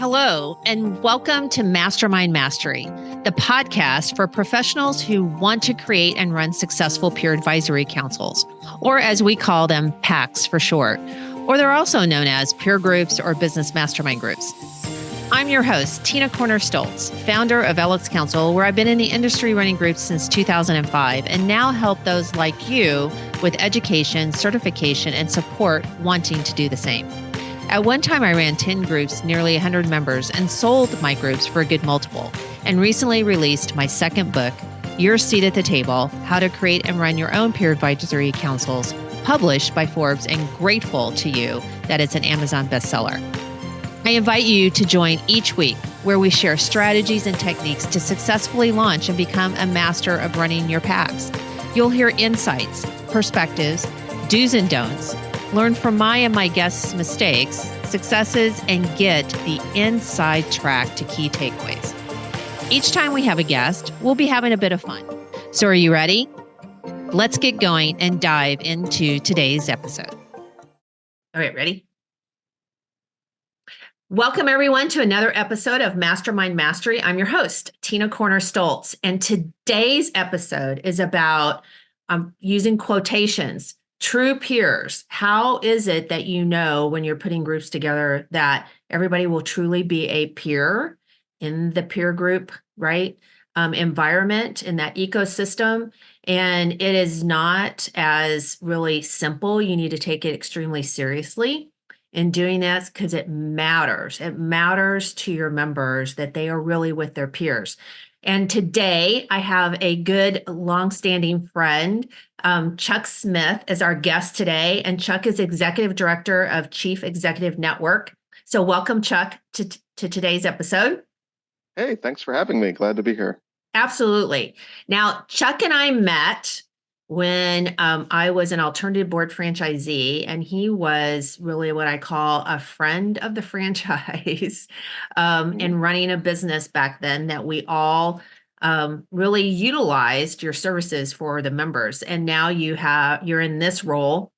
Hello, and welcome to Mastermind Mastery, the podcast for professionals who want to create and run successful peer advisory councils, or as we call them, PACs for short, or they're also known as peer groups or business mastermind groups. I'm your host, Corner Stoltz, founder of LX Council, where I've been in the industry running groups since 2005 and now help those like you with education, certification, and support wanting to do the same. At one time, I ran 10 groups, nearly 100 members, and sold my groups for a good multiple, and recently released my second book, Your Seat at the Table, How to Create and Run Your Own Peer Advisory Councils, published by Forbes, and grateful to you that it's an Amazon bestseller. I invite you to join each week where we share strategies and techniques to successfully launch and become a master of running your PACs. You'll hear insights, perspectives, do's and don'ts, learn from my and my guests' mistakes, successes, and get the inside track to key takeaways. Each time we have a guest, we'll be having a bit of fun. So are you ready? Let's get going and dive into today's episode. All right, ready? Welcome, everyone, to another episode of Mastermind Mastery. I'm your host, Corner Stoltz, and today's episode is about using quotations. True peers. How is it that you know when you're putting groups together that everybody will truly be a peer in the peer group, right? Environment, in that ecosystem. And it is not as really simple. You need to take it extremely seriously in doing that because it matters. It matters to your members that they are really with their peers. And today I have a good longstanding friend, Chuck Smith, is our guest today. And Chuck is Executive Director of Chief Executive Network. So welcome, Chuck, to today's episode. Hey, thanks for having me. Glad to be here. Absolutely. Now, Chuck and I met when I was an alternative board franchisee, and he was really what I call a friend of the franchise and running a business back then that we all really utilized your services for the members. And now you're in this role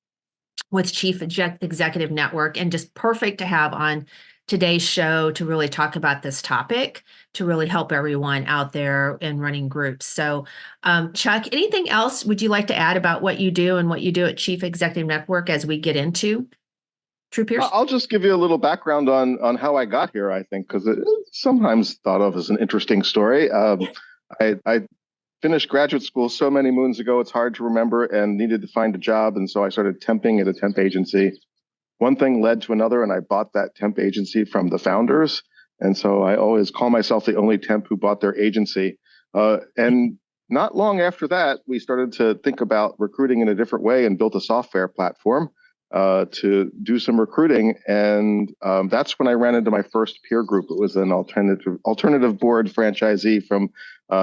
with Chief Executive Network, and just perfect to have on today's show to really talk about this topic, to really help everyone out there in running groups. So, Chuck, anything else would you like to add about what you do and what you do at Chief Executive Network as we get into True Peers? I'll just give you a little background on how I got here, I think, because it's sometimes thought of as an interesting story. I finished graduate school so many moons ago, it's hard to remember, and needed to find a job. And so I started temping at a temp agency. One thing led to another, and I bought that temp agency from the founders. And so I always call myself the only temp who bought their agency. And not long after that, we started to think about recruiting in a different way and built a software platform to do some recruiting. And that's when I ran into my first peer group. It was an alternative board franchisee from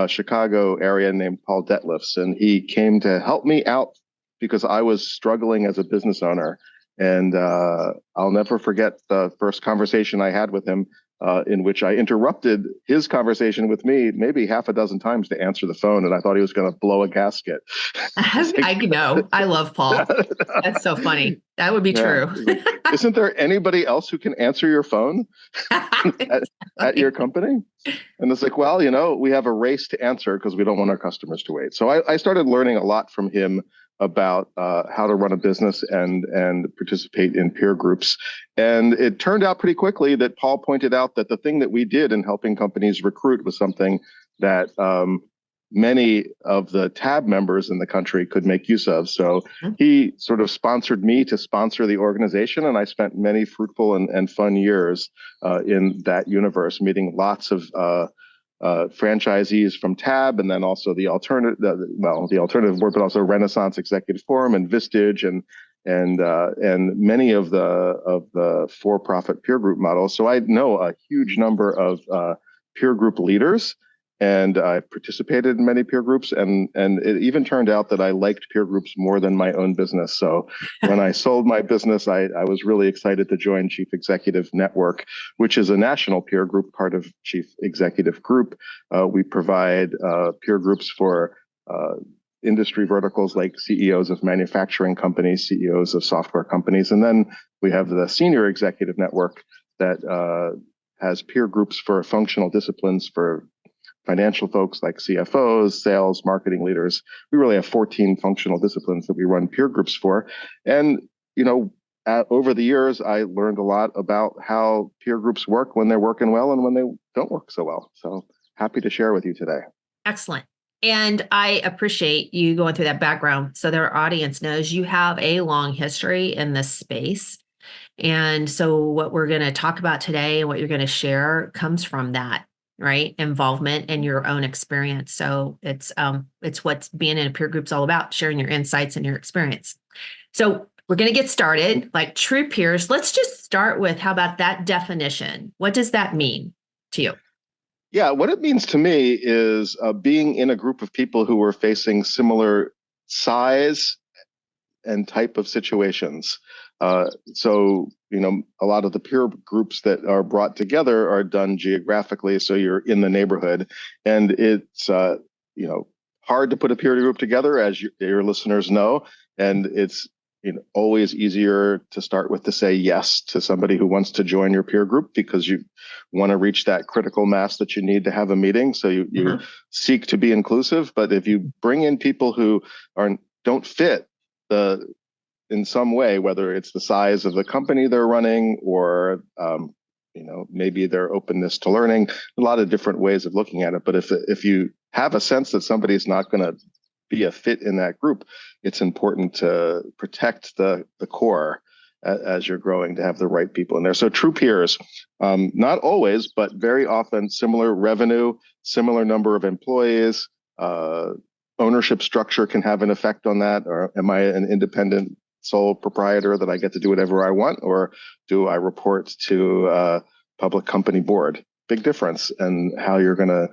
Chicago area named Paul Detlefs. And he came to help me out because I was struggling as a business owner. And I'll never forget the first conversation I had with him in which I interrupted his conversation with me maybe half a dozen times to answer the phone. And I thought he was going to blow a gasket. I know. I love Paul. That's so funny. That would be true. Isn't there anybody else who can answer your phone at your company? And it's like, well, we have a race to answer because we don't want our customers to wait. So I started learning a lot from him about how to run a business and participate in peer groups. And it turned out pretty quickly that Paul pointed out that the thing that we did in helping companies recruit was something that many of the TAB members in the country could make use of. So he sort of sponsored me to sponsor the organization. And I spent many fruitful and fun years in that universe, meeting lots of franchisees from TAB, and then also the alternative board, but also Renaissance Executive Forum and Vistage and many of the for-profit peer group models. So I know a huge number of peer group leaders, and I participated in many peer groups, and it even turned out that I liked peer groups more than my own business. So when I sold my business, I was really excited to join Chief Executive Network, which is a national peer group, part of Chief Executive Group. We provide peer groups for industry verticals like CEOs of manufacturing companies, CEOs of software companies. And then we have the Senior Executive Network that has peer groups for functional disciplines for financial folks like CFOs, sales, marketing leaders. We really have 14 functional disciplines that we run peer groups for. And, over the years, I learned a lot about how peer groups work when they're working well and when they don't work so well. So happy to share with you today. Excellent. And I appreciate you going through that background so that our audience knows you have a long history in this space. And so what we're going to talk about today and what you're going to share comes from that, right? Involvement and your own experience. So it's what's being in a peer group's all about, sharing your insights and your experience. So we're going to get started like true peers. Let's just start with, how about that definition? What does that mean to you? Yeah, what it means to me is being in a group of people who are facing similar size and type of situations. So, a lot of the peer groups that are brought together are done geographically. So you're in the neighborhood, and it's, hard to put a peer group together, as your listeners know. And it's always easier to start with to say yes to somebody who wants to join your peer group, because you want to reach that critical mass that you need to have a meeting. So you seek to be inclusive. But if you bring in people who don't fit in some way, whether it's the size of the company they're running or maybe their openness to learning, a lot of different ways of looking at it. But if you have a sense that somebody's not going to be a fit in that group, it's important to protect the core as you're growing, to have the right people in there. So true peers, not always, but very often similar revenue, similar number of employees, ownership structure can have an effect on that. Or am I an independent sole proprietor that I get to do whatever I want? Or do I report to a public company board? Big difference in how you're going to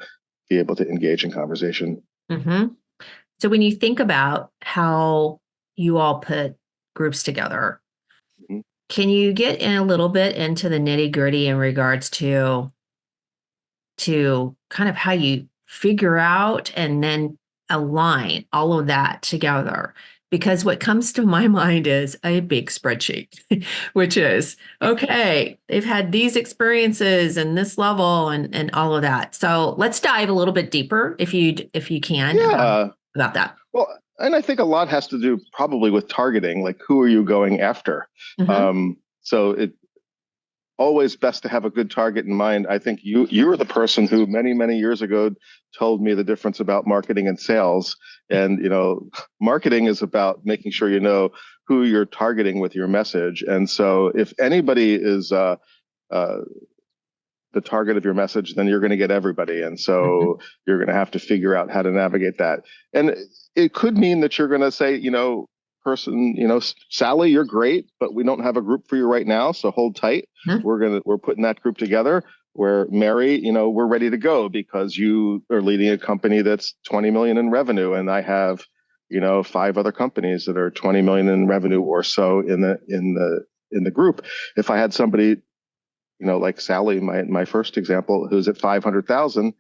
be able to engage in conversation. Mm-hmm. So when you think about how you all put groups together, can you get in a little bit into the nitty-gritty in regards to kind of how you figure out and then align all of that together? Because what comes to my mind is a big spreadsheet, which is, okay, they've had these experiences and this level and all of that. So let's dive a little bit deeper if you can about that. Well, and I think a lot has to do probably with targeting, like who are you going after? So it always best to have a good target in mind. I think you were the person who many, many years ago told me the difference about marketing and sales. And, marketing is about making sure you know who you're targeting with your message. And so if anybody is the target of your message, then you're going to get everybody. And so you're going to have to figure out how to navigate that. And it could mean that you're going to say, Sally, you're great, but we don't have a group for you right now. So hold tight. We're putting that group together. Where Mary, we're ready to go because you are leading a company that's 20 million in revenue. And I have, 5 other companies that are 20 million in revenue or so in the group. If I had somebody, like Sally, my first example, who's at 500,000,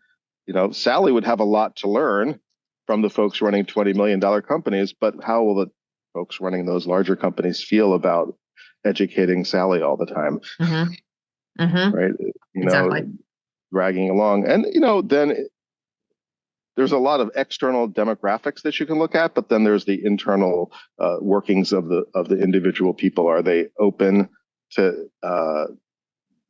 Sally would have a lot to learn from the folks running $20 million companies, but how will the folks running those larger companies feel about educating Sally all the time? Right? Exactly. Dragging along. And, then there's a lot of external demographics that you can look at, but then there's the internal workings of the individual people. Are they open to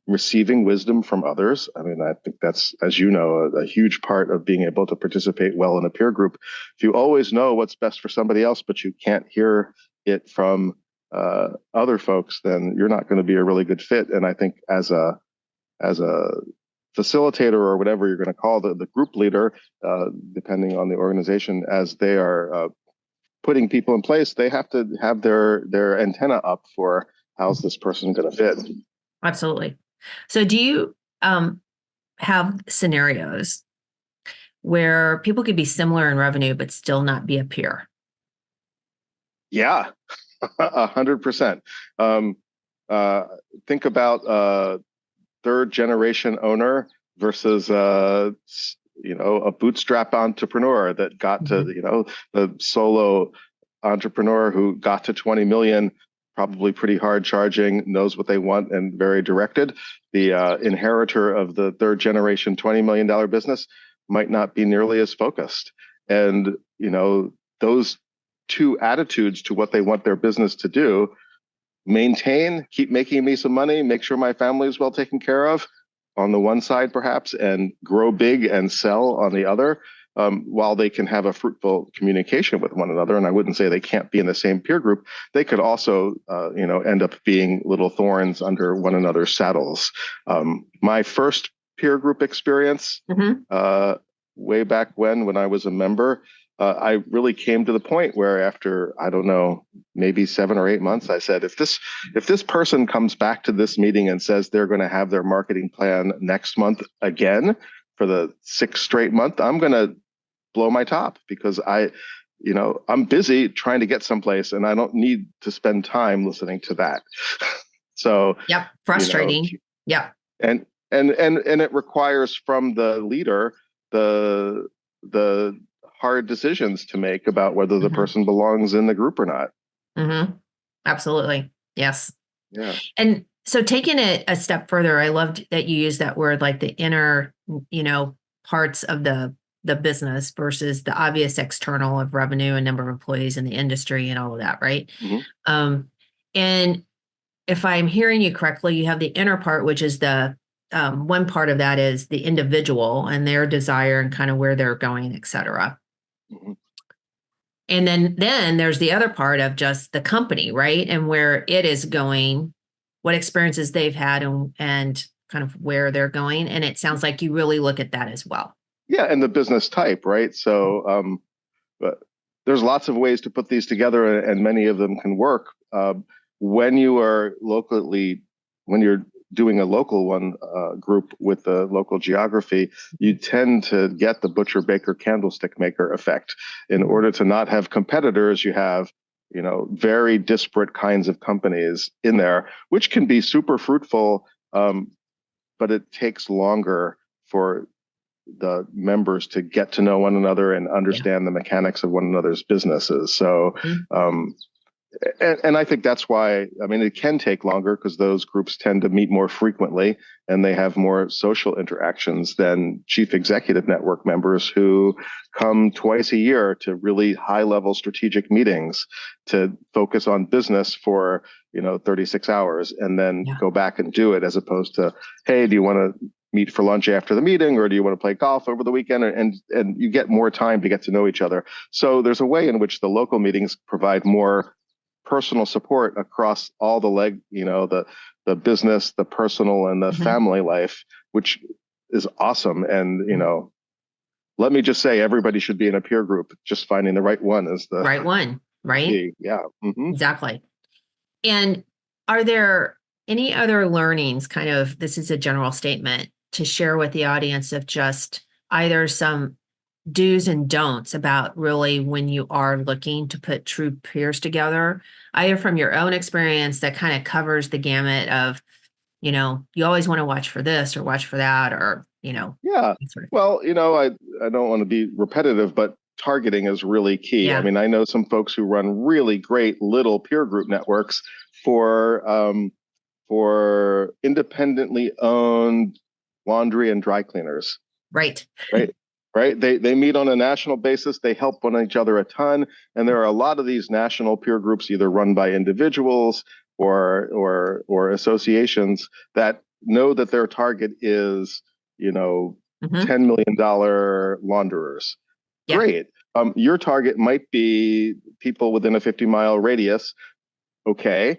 receiving wisdom from others? I mean, I think that's, as you know, a huge part of being able to participate well in a peer group. If you always know what's best for somebody else, but you can't hear it from other folks, then you're not going to be a really good fit. And I think as a facilitator, or whatever you're going to call the group leader, depending on the organization, as they are putting people in place, they have to have their antenna up for how's this person going to fit. Absolutely. So do you have scenarios where people could be similar in revenue but still not be a peer? Yeah, 100%. Think about third generation owner versus a bootstrap entrepreneur that got to, the solo entrepreneur who got to 20 million probably pretty hard charging, knows what they want, and very directed. The inheritor of the third generation $20 million business might not be nearly as focused. And, those two attitudes to what they want their business to do, maintain, keep making me some money, make sure my family is well taken care of on the one side, perhaps, and grow big and sell on the other, while they can have a fruitful communication with one another. And I wouldn't say they can't be in the same peer group. They could also, end up being little thorns under one another's saddles. My first peer group experience, way back when I was a member, I really came to the point where after, I don't know, maybe 7 or 8 months, I said, if this person comes back to this meeting and says they're going to have their marketing plan next month again for the 6th straight month, I'm going to blow my top, because I'm busy trying to get someplace and I don't need to spend time listening to that. So, yep, frustrating. Yep. And it requires from the leader the hard decisions to make about whether the person belongs in the group or not. Absolutely. Yes. Yeah. And so taking it a step further, I loved that you used that word, like the inner, parts of the business versus the obvious external of revenue and number of employees in the industry and all of that, right? And if I'm hearing you correctly, you have the inner part, which is the one part of that is the individual and their desire and kind of where they're going, et cetera. And then there's the other part of just the company, right? And where it is going, what experiences they've had and kind of where they're going. And it sounds like you really look at that as well. Yeah. And the business type, right? So but there's lots of ways to put these together, and many of them can work. When you're doing a local one group with the local geography, you tend to get the butcher, baker, candlestick maker effect. In order to not have competitors, you have, very disparate kinds of companies in there, which can be super fruitful, but it takes longer for the members to get to know one another and understand the mechanics of one another's businesses. So, and I think that's why, it can take longer because those groups tend to meet more frequently and they have more social interactions than chief executive network members who come twice a year to really high level strategic meetings to focus on business for, 36 hours and then go back and do it, as opposed to, hey, do you want to meet for lunch after the meeting, or do you want to play golf over the weekend? And you get more time to get to know each other. So there's a way in which the local meetings provide more personal support across all the the business, the personal, and the family life, which is awesome. And let me just say, everybody should be in a peer group. Just finding the right one is the right one, right? key. Yeah, exactly. And are there any other learnings? Kind of, this is a general statement to share with the audience of just either some do's and don'ts about really when you are looking to put true peers together, either from your own experience that kind of covers the gamut of, you always want to watch for this or watch for that, or, Yeah. Sort of. Well, I don't want to be repetitive, but targeting is really key. Yeah. I know some folks who run really great little peer group networks for independently owned laundry and dry cleaners. Right. Right. They meet on a national basis. They help one each other a ton. And there are a lot of these national peer groups, either run by individuals or associations, that know that their target is, $10 million launderers. Yeah. Great. Your target might be people within a 50-mile radius. Okay.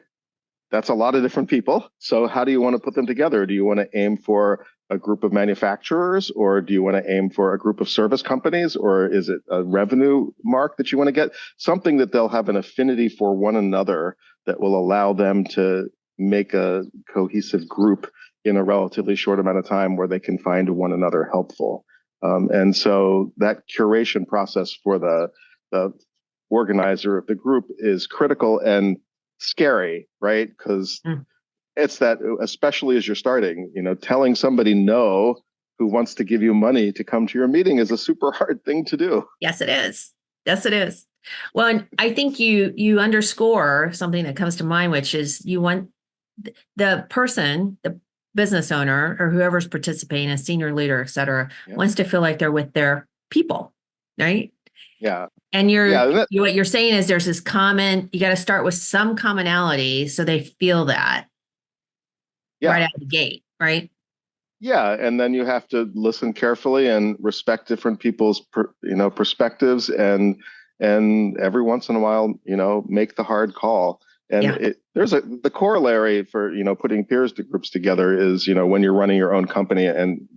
That's a lot of different people. So how do you want to put them together? Do you want to aim for a group of manufacturers, or do you want to aim for a group of service companies, or is it a revenue mark that you want to get? Something that they'll have an affinity for one another that will allow them to make a cohesive group in a relatively short amount of time where they can find one another helpful. And so that curation process for the organizer of the group is critical and scary, right? Because it's that, especially as you're starting, telling somebody no who wants to give you money to come to your meeting is a super hard thing to do. Yes, it is. Yes, it is. Well, and I think you underscore something that comes to mind, which is you want the person, the business owner or whoever's participating, a senior leader, et cetera, Yeah. wants to feel like they're with their people, right? Yeah. And Yeah. what you're saying is there's this you got to start with some commonality so they feel that right out of the gate, right? Yeah, and then you have to listen carefully and respect different people's perspectives, and every once in a while, make the hard call. And there's the corollary for putting peers to groups together is when you're running your own company, and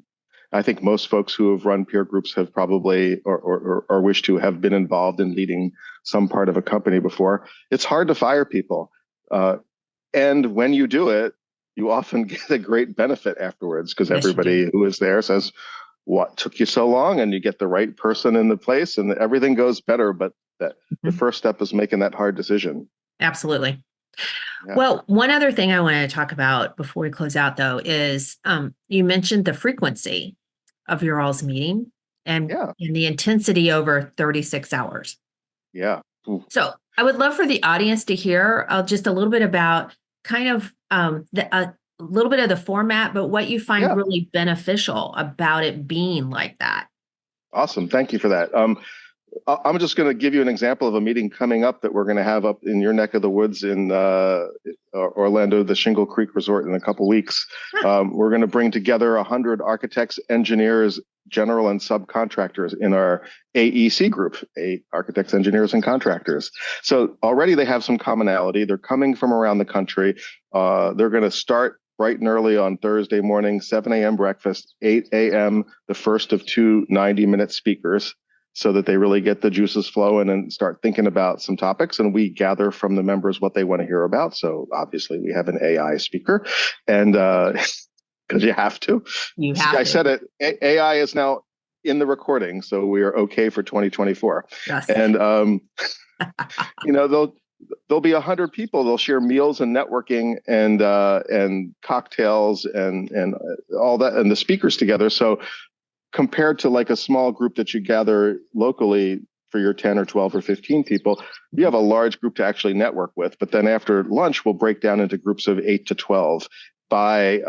I think most folks who have run peer groups have probably or wish to have been involved in leading some part of a company before. It's hard to fire people, and when you do it, you often get a great benefit afterwards because everybody who is there says, "What took you so long?" And you get the right person in the place, and everything goes better. But the first step is making that hard decision. Absolutely. Yeah. Well, one other thing I wanted to talk about before we close out, though, is you mentioned the frequency of your all's meeting and the intensity over 36 hours. Yeah. Ooh. So I would love for the audience to hear just a little bit about kind of a little bit of the format, but what you find really beneficial about it being like that. Awesome. Thank you for that. I'm just going to give you an example of a meeting coming up that we're going to have up in your neck of the woods in Orlando, the Shingle Creek Resort, in a couple weeks. We're going to bring together 100 architects, engineers, general and subcontractors in our AEC group, architects, engineers, and contractors. So already they have some commonality. They're coming from around the country. They're going to start bright and early on Thursday morning, 7 a.m. breakfast, 8 a.m. the first of two 90-minute speakers, so that they really get the juices flowing and start thinking about some topics. And we gather from the members what they want to hear about. So obviously we have an AI speaker, and because you have to. I said it, AI is now in the recording, so we are okay for 2024. Yes. And, there'll be 100 people. They'll share meals and networking and cocktails and all that, and the speakers together. So compared to like a small group that you gather locally for your 10 or 12 or 15 people, you have a large group to actually network with. But then after lunch, we'll break down into groups of 8 to 12 by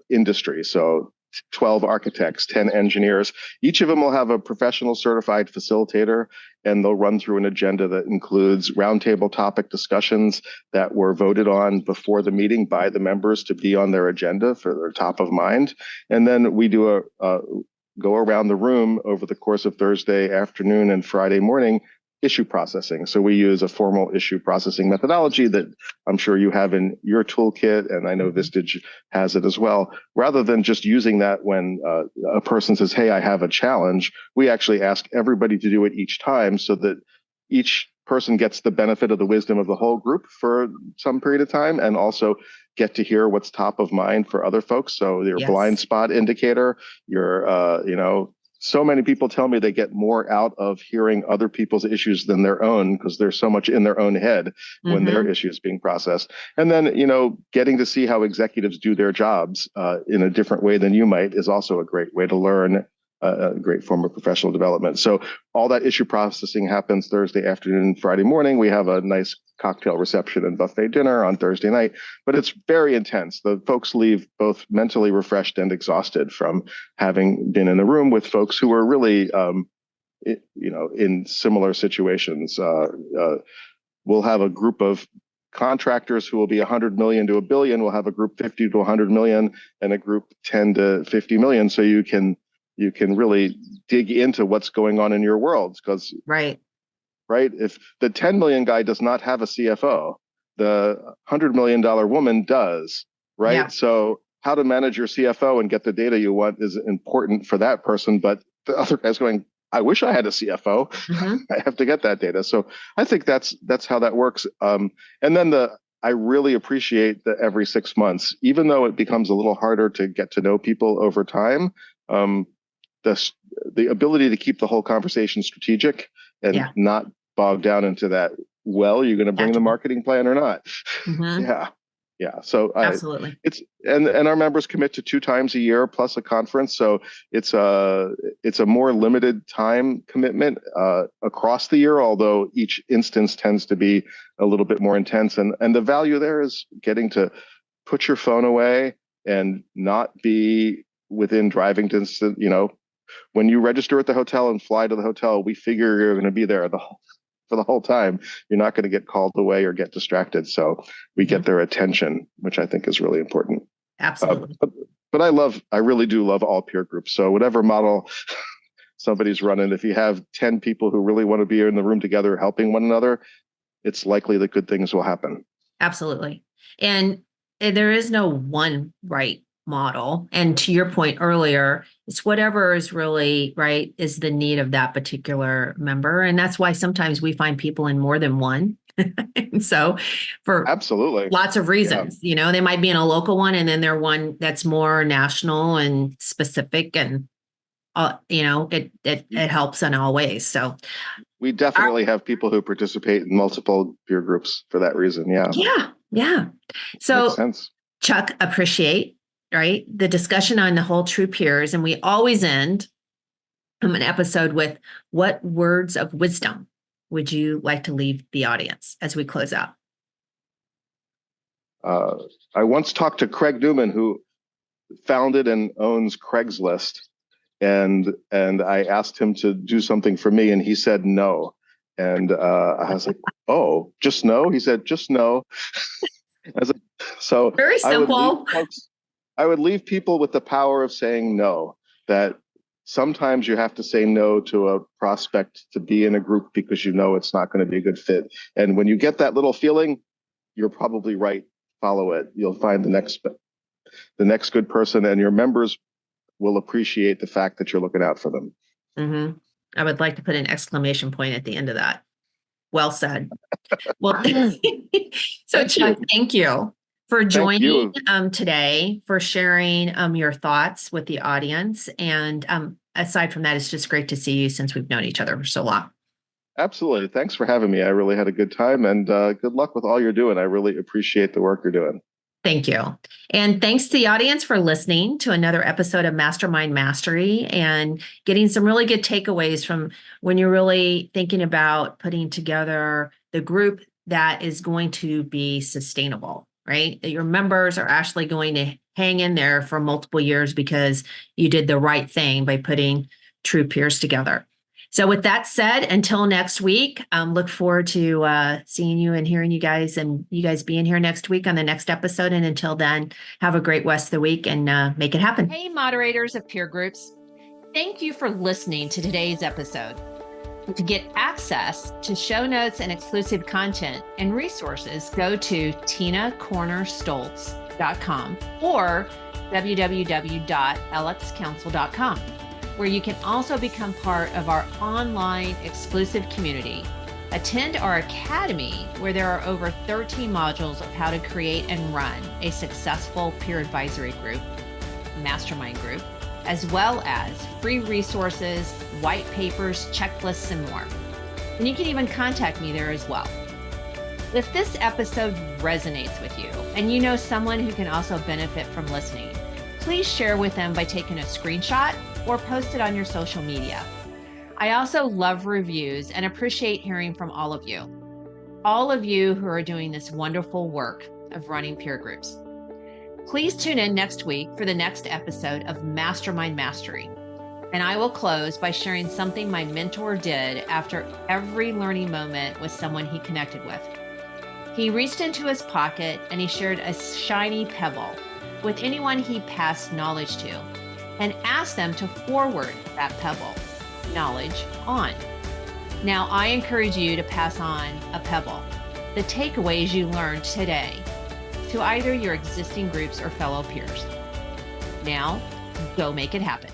industry. So 12 architects, 10 engineers. Each of them will have a professional certified facilitator, and they'll run through an agenda that includes roundtable topic discussions that were voted on before the meeting by the members to be on their agenda for their top of mind. And then we do go around the room over the course of Thursday afternoon and Friday morning, issue processing. So we use a formal issue processing methodology that I'm sure you have in your toolkit, and I know Vistage has it as well. Rather than just using that when a person says, "Hey, I have a challenge," we actually ask everybody to do it each time so that each person gets the benefit of the wisdom of the whole group for some period of time, and also get to hear what's top of mind for other folks. So your blind spot indicator, so many people tell me they get more out of hearing other people's issues than their own, because there's so much in their own head when their issue is being processed. And then, getting to see how executives do their jobs in a different way than you might is also a great way to learn, a great form of professional development. So all that issue processing happens Thursday afternoon and Friday morning. We have a nice cocktail reception and buffet dinner on Thursday night, but it's very intense. The folks leave both mentally refreshed and exhausted from having been in the room with folks who are really, in similar situations. We'll have a group of contractors who will be 100 million to a billion. We'll have a group 50 to 100 million and a group 10 to 50 million. So you can really dig into what's going on in your worlds, because if the 10 million guy does not have a CFO, the $100 million woman does, right? Yeah. So how to manage your CFO and get the data you want is important for that person, but the other guy's going, "I wish I had a CFO. I have to get that data." So I think that's how that works. And then I really appreciate that every 6 months, even though it becomes a little harder to get to know people over time, the ability to keep the whole conversation strategic and not bog down into that, well, you're going to bring the marketing plan or not. Yeah. Yeah. So Absolutely. and our members commit to 2 times a year plus a conference. So it's a more limited time commitment across the year, although each instance tends to be a little bit more intense. And the value there is getting to put your phone away and not be within driving distance. When you register at the hotel and fly to the hotel, we figure you're going to be there for the whole time. You're not going to get called away or get distracted. So we get their attention, which I think is really important. Absolutely. But I really do love all peer groups. So whatever model somebody's running, if you have 10 people who really want to be in the room together helping one another, it's likely that good things will happen. Absolutely. And there is no one right model. And to your point earlier, it's whatever is really right is the need of that particular member. And that's why sometimes we find people in more than one. And so for absolutely lots of reasons, they might be in a local one and then they're one that's more national and specific and it helps in all ways. So we definitely have people who participate in multiple peer groups for that reason. Yeah. Yeah. So makes sense. Chuck, appreciate the discussion on the whole true peers. And we always end an episode with what words of wisdom would you like to leave the audience as we close out? I once talked to Craig Newman, who founded and owns Craigslist. And I asked him to do something for me and he said no. And I was like, oh, just no? He said, just no. I was like, so very simple. I would leave people with the power of saying no, that sometimes you have to say no to a prospect to be in a group because it's not going to be a good fit. And when you get that little feeling, you're probably right. Follow it. You'll find the next good person, and your members will appreciate the fact that you're looking out for them. Mm-hmm. I would like to put an exclamation point at the end of that. Well said. Well, so Chuck, thank you for joining today, for sharing your thoughts with the audience. And aside from that, it's just great to see you since we've known each other for so long. Absolutely. Thanks for having me. I really had a good time, and good luck with all you're doing. I really appreciate the work you're doing. Thank you. And thanks to the audience for listening to another episode of Mastermind Mastery and getting some really good takeaways from when you're really thinking about putting together the group that is going to be sustainable, right? That your members are actually going to hang in there for multiple years because you did the right thing by putting true peers together. So with that said, until next week, look forward to seeing you and hearing you guys and you guys being here next week on the next episode. And until then, have a great rest of the week and make it happen. Hey, moderators of peer groups. Thank you for listening to today's episode. To get access to show notes and exclusive content and resources, go to tinacornerstoltz.com or www.lxcouncil.com. where you can also become part of our online exclusive community. Attend our academy, where there are over 13 modules of how to create and run a successful peer advisory group, mastermind group, as well as free resources, white papers, checklists, and more. And you can even contact me there as well. If this episode resonates with you and you know someone who can also benefit from listening, please share with them by taking a screenshot or post it on your social media. I also love reviews and appreciate hearing from all of you who are doing this wonderful work of running peer groups. Please tune in next week for the next episode of Mastermind Mastery. And I will close by sharing something my mentor did after every learning moment with someone he connected with. He reached into his pocket and he shared a shiny pebble with anyone he passed knowledge to, and ask them to forward that pebble knowledge on. Now, I encourage you to pass on a pebble, the takeaways you learned today, to either your existing groups or fellow peers. Now, go make it happen.